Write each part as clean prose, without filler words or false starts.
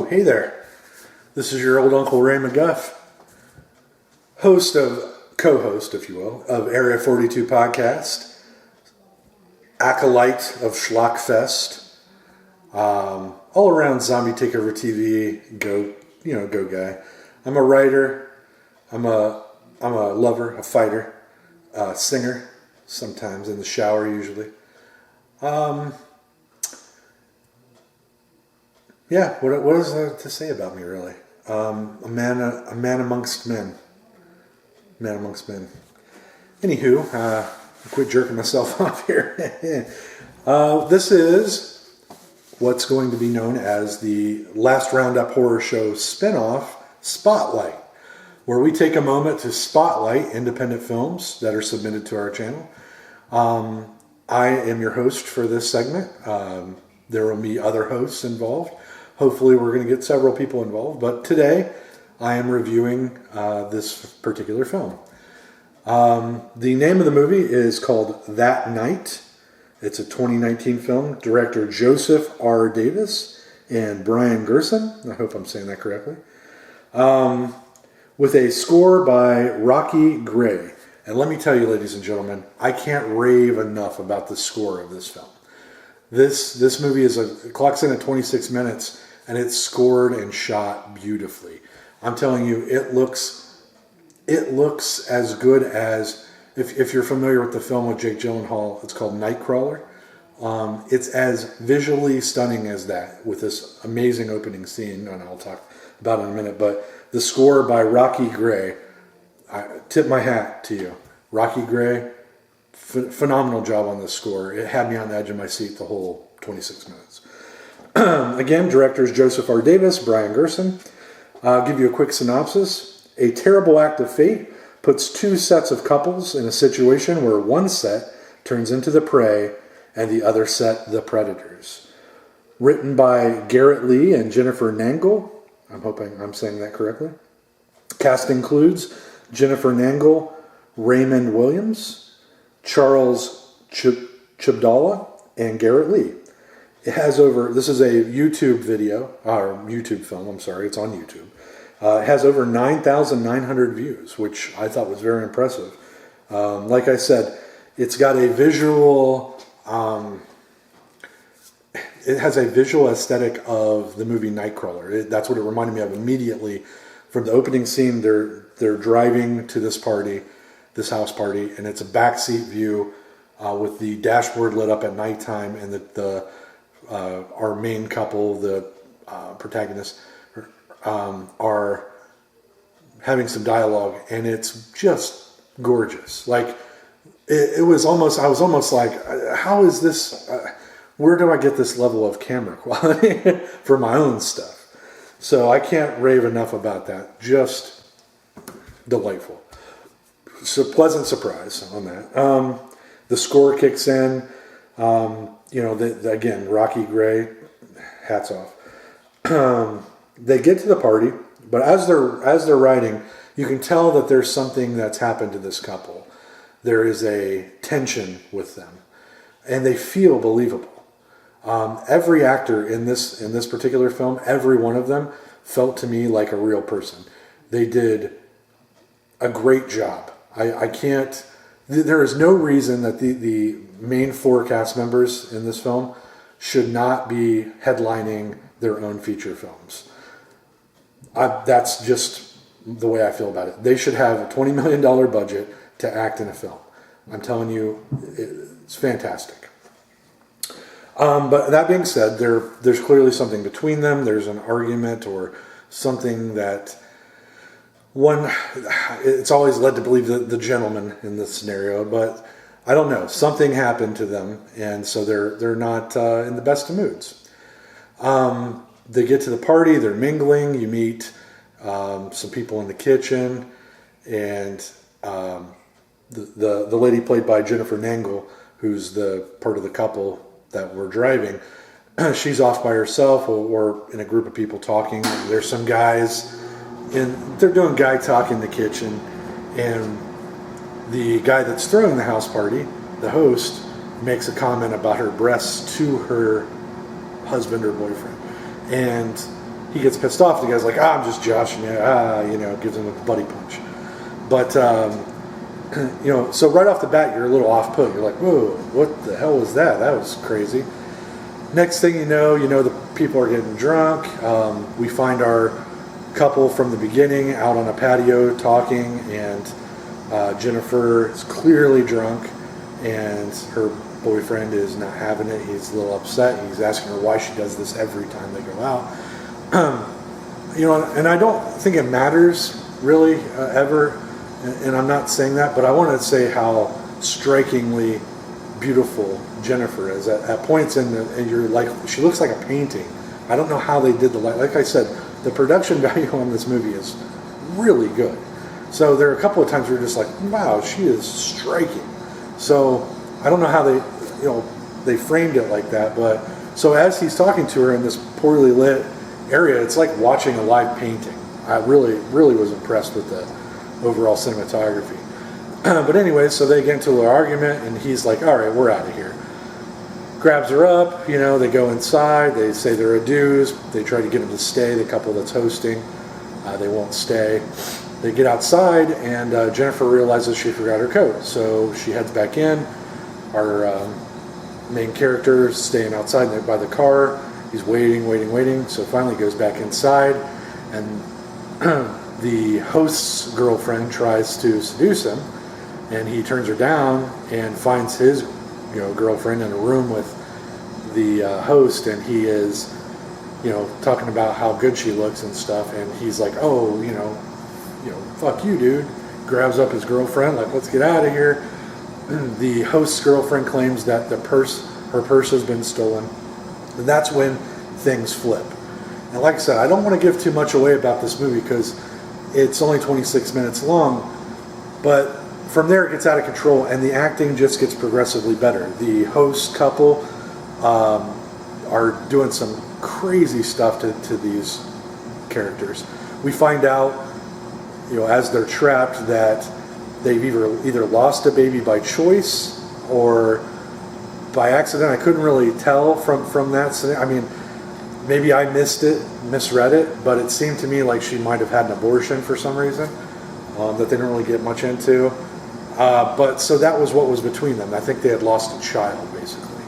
hey there. This is your old Uncle Ray McGuff, co-host, if you will, of Area 42 podcast, acolyte of Schlockfest, all around zombie takeover TV, go guy. I'm a writer, I'm a lover, a fighter, a singer, sometimes in the shower usually. Yeah, what is there to say about me, really? A man amongst men. Man amongst men. Anywho, I quit jerking myself off here. This is what's going to be known as the Last Roundup Horror Show spinoff, Spotlight, where we take a moment to spotlight independent films that are submitted to our channel. I am your host for this segment. There will be other hosts involved. Hopefully we're going to get several people involved, but today I am reviewing this particular film. The name of the movie is called That Night. It's a 2019 film. Director Joseph R. Davis and Brian Gerson. I hope I'm saying that correctly. With a score by Rocky Gray. And let me tell you, ladies and gentlemen, I can't rave enough about the score of this film. This movie clocks in at 26 minutes, and it's scored and shot beautifully. I'm telling you, it looks as good as, if you're familiar with the film with Jake Gyllenhaal, it's called Nightcrawler. It's as visually stunning as that, with this amazing opening scene, and I'll talk about it in a minute. But the score by Rocky Gray, I tip my hat to you. Rocky Gray, phenomenal job on this score. It had me on the edge of my seat the whole 26 minutes. Again, directors Joseph R. Davis, Brian Gerson. I'll give you a quick synopsis. A terrible act of fate puts two sets of couples in a situation where one set turns into the prey and the other set the predators. Written by Garrett Lee and Jennifer Nangle. I'm hoping I'm saying that correctly. Cast includes Jennifer Nangle, Raymond Williams, Charles Chibdalla, and Garrett Lee. This is a YouTube video, or YouTube film, I'm sorry, it's on YouTube. It has over 9,900 views, which I thought was very impressive. Like I said, it's got a visual, it has a visual aesthetic of the movie Nightcrawler. That's what it reminded me of immediately. From the opening scene, they're driving to this house party, and it's a backseat view with the dashboard lit up at nighttime, and our main couple, the protagonists, are having some dialogue, and it's just gorgeous. Like I was almost like, how is this? Where do I get this level of camera quality for my own stuff? So I can't rave enough about that. Just delightful. So pleasant surprise on that. The score kicks in. Again, Rocky Gray, hats off. They get to the party, but as they're riding, you can tell that there's something that's happened to this couple. There is a tension with them, and they feel believable. Every actor in this particular film, every one of them felt to me like a real person. They did a great job. There is no reason that the main four cast members in this film should not be headlining their own feature films. That's just the way I feel about it. They should have a $20 million budget to act in a film. I'm telling you, it's fantastic. But that being said, there's clearly something between them. There's an argument or something that it's always led to believe the gentleman in this scenario, but I don't know. Something happened to them, and so they're not in the best of moods. They get to the party, they're mingling, you meet some people in the kitchen, and the lady played by Jennifer Nangle, who's the part of the couple that we're driving, she's off by herself or in a group of people talking. There's some guys, and they're doing guy talk in the kitchen, and the guy that's throwing the house party, the host, makes a comment about her breasts to her husband or boyfriend. And he gets pissed off. The guy's like, I'm just joshing you, gives him a buddy punch. But, so right off the bat, you're a little off put. You're like, whoa, what the hell was that? That was crazy. Next thing you know the people are getting drunk. We find our couple from the beginning out on a patio talking, and Jennifer is clearly drunk, and her boyfriend is not having it. He's a little upset. He's asking her why she does this every time they go out. And I don't think it matters really ever, and I'm not saying that, but I want to say how strikingly beautiful Jennifer is. At points and you're like, she looks like a painting. I don't know how they did the light. Like I said, the production value on this movie is really good. So there are a couple of times where you're just like, wow, she is striking. So I don't know how they framed it like that, but so as he's talking to her in this poorly lit area, it's like watching a live painting. I really, really was impressed with the overall cinematography. But anyway, so they get into a little argument, and he's like, all right, we're out of here. Grabs her up, they go inside, they say their adieus, they try to get him to stay, the couple that's hosting, they won't stay. They get outside, and Jennifer realizes she forgot her coat, so she heads back in. Our main character is staying outside by the car. He's waiting, so finally goes back inside, and the host's girlfriend tries to seduce him, and he turns her down and finds his girlfriend in a room with the host, and he is talking about how good she looks and stuff, and he's like, oh, fuck you, dude. Grabs up his girlfriend, like, let's get out of here. The host's girlfriend claims that her purse has been stolen, and that's when things flip. And like I said, I don't want to give too much away about this movie because it's only 26 minutes long, but from there it gets out of control, and the acting just gets progressively better. The host couple are doing some crazy stuff to these characters. We find out, as they're trapped, that they've either lost a baby by choice or by accident. I couldn't really tell from that. I mean, maybe I misread it, but it seemed to me like she might have had an abortion for some reason that they don't really get much into. But so that was what was between them. I think they had lost a child, basically.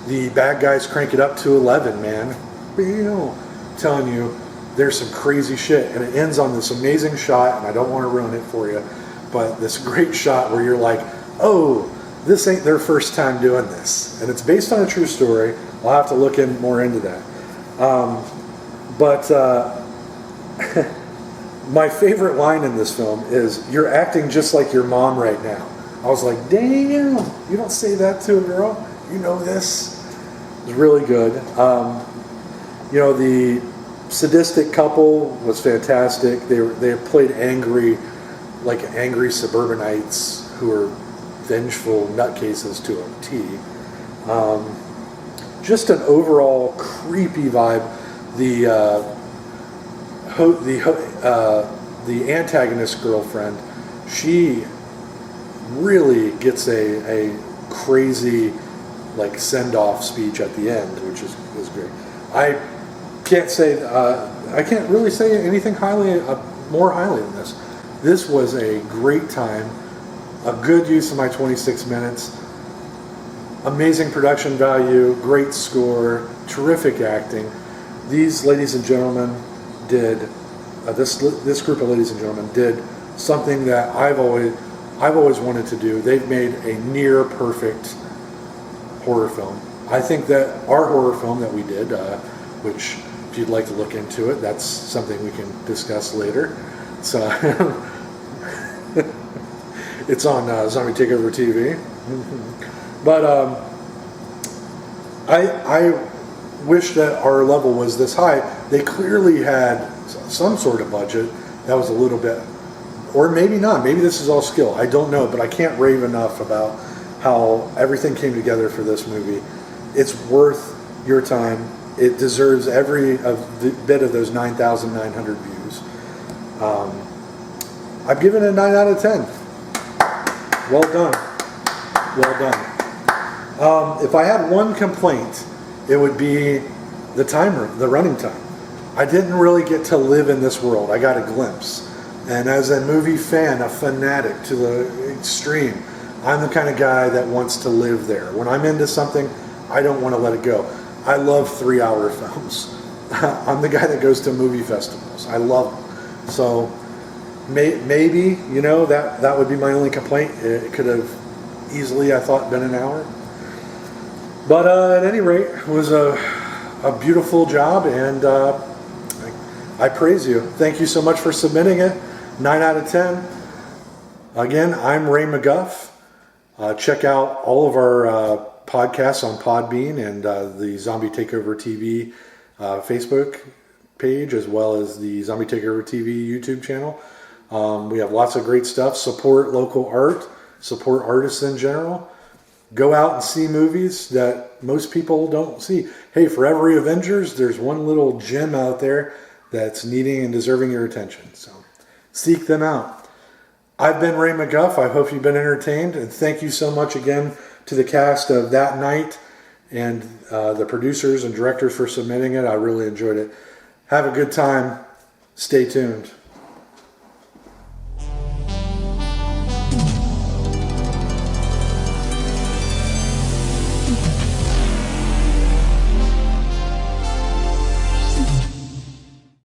The bad guys crank it up to 11, man. I'm telling you, there's some crazy shit, and it ends on this amazing shot, and I don't want to ruin it for you, but this great shot where you're like, oh, this ain't their first time doing this. And it's based on a true story. I'll have to look more into that. My favorite line in this film is, you're acting just like your mom right now. I was like, damn, you don't say that to a girl. You know this. It was really good. The sadistic couple was fantastic. They played angry suburbanites who are vengeful nutcases to a T. Just an overall creepy vibe. The antagonist girlfriend, she really gets a crazy send-off speech at the end, which is great. I can't really say anything more highly than this. This was a great time, a good use of my 26 minutes, amazing production value, great score, terrific acting. These ladies and gentlemen did, this group of ladies and gentlemen did something that I've always wanted to do. They've made a near perfect horror film. I think that our horror film that we did, which if you'd like to look into it, that's something we can discuss later. So it's on Zombie Takeover TV. But I wish that our level was this high. They clearly had some sort of budget that was a little bit, or maybe not. Maybe this is all skill. I don't know, but I can't rave enough about how everything came together for this movie. It's worth your time. It deserves every bit of those 9,900 views. I've given it a 9 out of 10. Well done. Well done. If I had one complaint, it would be the running time. I didn't really get to live in this world. I got a glimpse. And as a movie fan, a fanatic to the extreme, I'm the kind of guy that wants to live there. When I'm into something, I don't want to let it go. I love 3-hour films. I'm the guy that goes to movie festivals. I love them. So maybe, you know, that would be my only complaint. It could have easily, I thought, been an hour. But at any rate, it was a beautiful job, and I praise you. Thank you so much for submitting it. 9 out of 10. Again, I'm Ray McGuff. Check out all of our podcasts on Podbean and the Zombie Takeover TV Facebook page, as well as the Zombie Takeover TV YouTube channel. We have lots of great stuff. Support local art. Support artists in general. Go out and see movies that most people don't see. Hey, for every Avengers, there's one little gem out there that's needing and deserving your attention. So seek them out. I've been Ray McGuff. I hope you've been entertained. And thank you so much again to the cast of That Night and the producers and directors for submitting it. I really enjoyed it. Have a good time. Stay tuned.